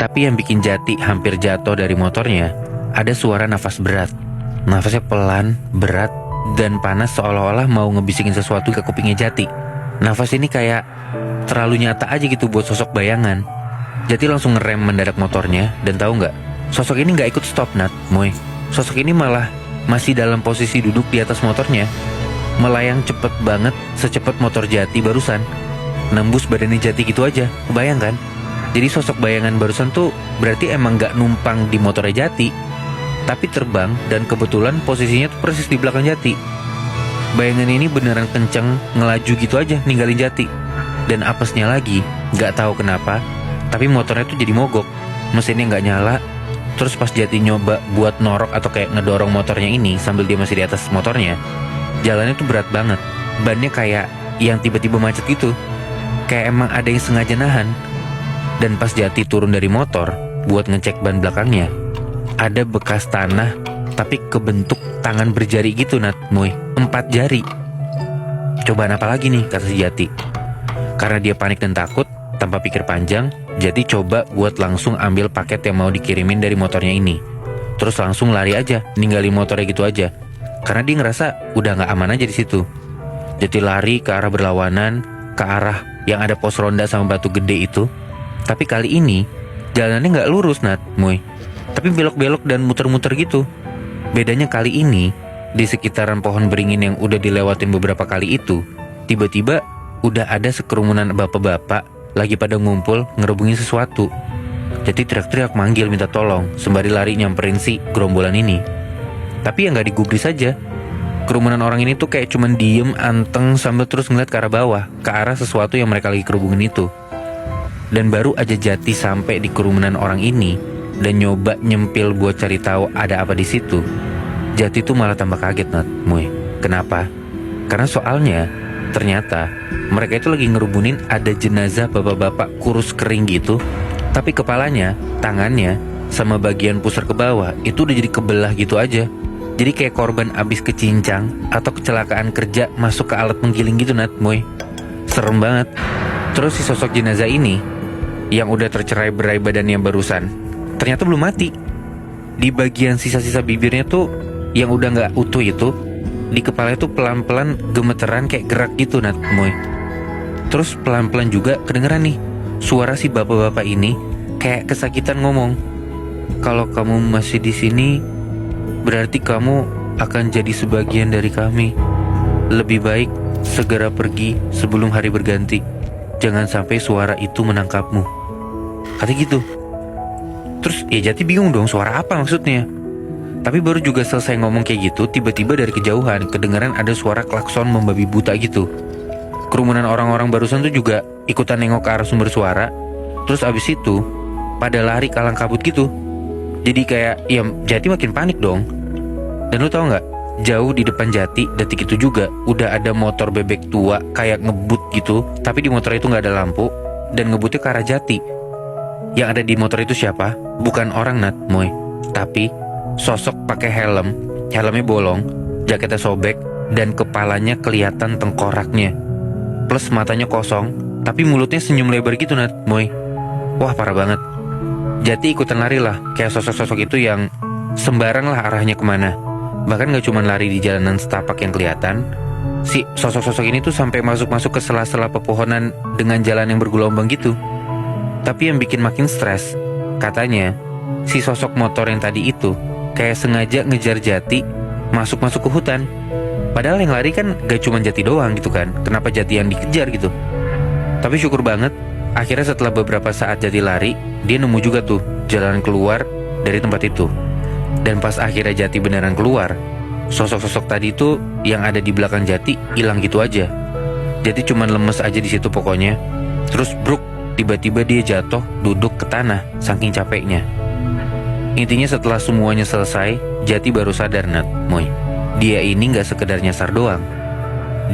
Tapi yang bikin Jati hampir jatuh dari motornya, ada suara nafas berat. Nafasnya pelan, berat, dan panas seolah-olah mau ngebisikin sesuatu ke kupingnya Jati. Nafas ini kayak terlalu nyata aja gitu buat sosok bayangan. Jati langsung ngerem mendadak motornya, dan tahu nggak? Sosok ini nggak ikut stop, Nat, Moy. Sosok ini malah masih dalam posisi duduk di atas motornya, melayang cepet banget, secepat motor Jati barusan. Nembus badannya Jati gitu aja, kebayang kan? Jadi sosok bayangan barusan tuh berarti emang gak numpang di motornya Jati, tapi terbang dan kebetulan posisinya tuh persis di belakang Jati. Bayangan ini beneran kenceng ngelaju gitu aja ninggalin Jati. Dan apesnya lagi, gak tahu kenapa, tapi motornya tuh jadi mogok. Mesinnya gak nyala. Terus pas Jati nyoba buat norok atau kayak ngedorong motornya ini sambil dia masih di atas motornya, jalannya tuh berat banget. Bannya kayak yang tiba-tiba macet gitu, kayak emang ada yang sengaja nahan. Dan pas Jati turun dari motor buat ngecek ban belakangnya, ada bekas tanah tapi kebentuk tangan berjari gitu, Nat, Moy. 4 jari. Cobaan apa lagi nih, kata si Jati. Karena dia panik dan takut, tanpa pikir panjang, Jati coba buat langsung ambil paket yang mau dikirimin dari motornya ini. Terus langsung lari aja, ninggalin motornya gitu aja. Karena dia ngerasa udah gak aman aja di situ. Jati lari ke arah berlawanan, ke arah yang ada pos ronda sama batu gede itu. Tapi kali ini jalannya gak lurus, Nat, Moy. Tapi belok-belok dan muter-muter gitu. Bedanya kali ini, di sekitaran pohon beringin yang udah dilewatin beberapa kali itu, tiba-tiba udah ada sekerumunan bapak-bapak lagi pada ngumpul ngerubungin sesuatu. Jadi teriak-teriak manggil minta tolong, sembari lari nyamperin si gerombolan ini. Tapi yang gak digubris aja, kerumunan orang ini tuh kayak cuman diem anteng sambil terus ngeliat ke arah bawah, ke arah sesuatu yang mereka lagi kerubungin itu. Dan baru aja Jati sampai di kerumunan orang ini dan nyoba nyempil buat cari tahu ada apa di situ, Jati tuh malah tambah kaget, Nat, Moy. Kenapa? Karena soalnya ternyata mereka itu lagi ngerubunin ada jenazah bapak-bapak kurus kering gitu, tapi kepalanya, tangannya, sama bagian pusar ke bawah itu udah jadi kebelah gitu aja. Jadi kayak korban abis kecincang atau kecelakaan kerja masuk ke alat penggiling gitu, Nat, Moy. Serem banget. Terus si sosok jenazah ini yang udah tercerai-berai badannya barusan, ternyata belum mati. Di bagian sisa-sisa bibirnya tuh yang udah gak utuh itu, di kepalanya tuh pelan-pelan gemeteran kayak gerak gitu, Nat, Moy. Terus pelan-pelan juga kedengeran nih suara si bapak-bapak ini kayak kesakitan ngomong, "Kalau kamu masih di sini, berarti kamu akan jadi sebagian dari kami. Lebih baik segera pergi sebelum hari berganti. Jangan sampai suara itu menangkapmu." Kata gitu. Terus ya Jati bingung dong, suara apa maksudnya. Tapi baru juga selesai ngomong kayak gitu, tiba-tiba dari kejauhan kedengaran ada suara klakson membabi buta gitu. Kerumunan orang-orang barusan tuh juga ikutan nengok ke arah sumber suara. Terus abis itu pada lari kalang kabut gitu. Jadi kayak ya Jati makin panik dong. Dan lu tau gak, jauh di depan Jati detik itu juga udah ada motor bebek tua kayak ngebut gitu. Tapi di motor itu gak ada lampu dan ngebutnya ke arah Jati. Yang ada di motor itu siapa? Bukan orang, Nat, Moy, tapi sosok pakai helm. Helmnya bolong, jaketnya sobek, dan kepalanya kelihatan tengkoraknya. Plus matanya kosong, tapi mulutnya senyum lebar gitu, Nat, Moy. Wah, parah banget. Jati ikutan lari lah, kayak sosok-sosok itu yang sembarang lah arahnya kemana. Bahkan gak cuma lari di jalanan setapak yang kelihatan. Si sosok-sosok ini tuh sampai masuk-masuk ke sela-sela pepohonan dengan jalan yang bergelombang gitu. Tapi yang bikin makin stres, katanya si sosok motor yang tadi itu kayak sengaja ngejar Jati masuk-masuk ke hutan. Padahal yang lari kan gak cuma Jati doang gitu kan. Kenapa Jati yang dikejar gitu? Tapi syukur banget, akhirnya setelah beberapa saat Jati lari, dia nemu juga tuh jalan keluar dari tempat itu. Dan pas akhirnya Jati beneran keluar, sosok-sosok tadi tuh yang ada di belakang Jati hilang gitu aja. Jati cuma lemes aja di situ pokoknya. Terus bruk, tiba-tiba dia jatuh duduk ke tanah saking capeknya. Intinya setelah semuanya selesai, Jati baru sadar, Nat, Moy. Dia ini gak sekedar nyasar doang.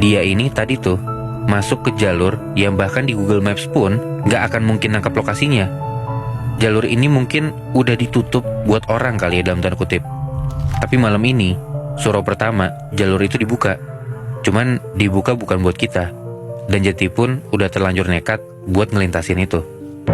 Dia ini tadi tuh masuk ke jalur yang bahkan di Google Maps pun gak akan mungkin nangkap lokasinya. Jalur ini mungkin udah ditutup buat orang kali ya dalam tanda kutip. Tapi malam ini, surau pertama, jalur itu dibuka. Cuman dibuka bukan buat kita. Dan Jati pun udah terlanjur nekat buat ngelintasin itu.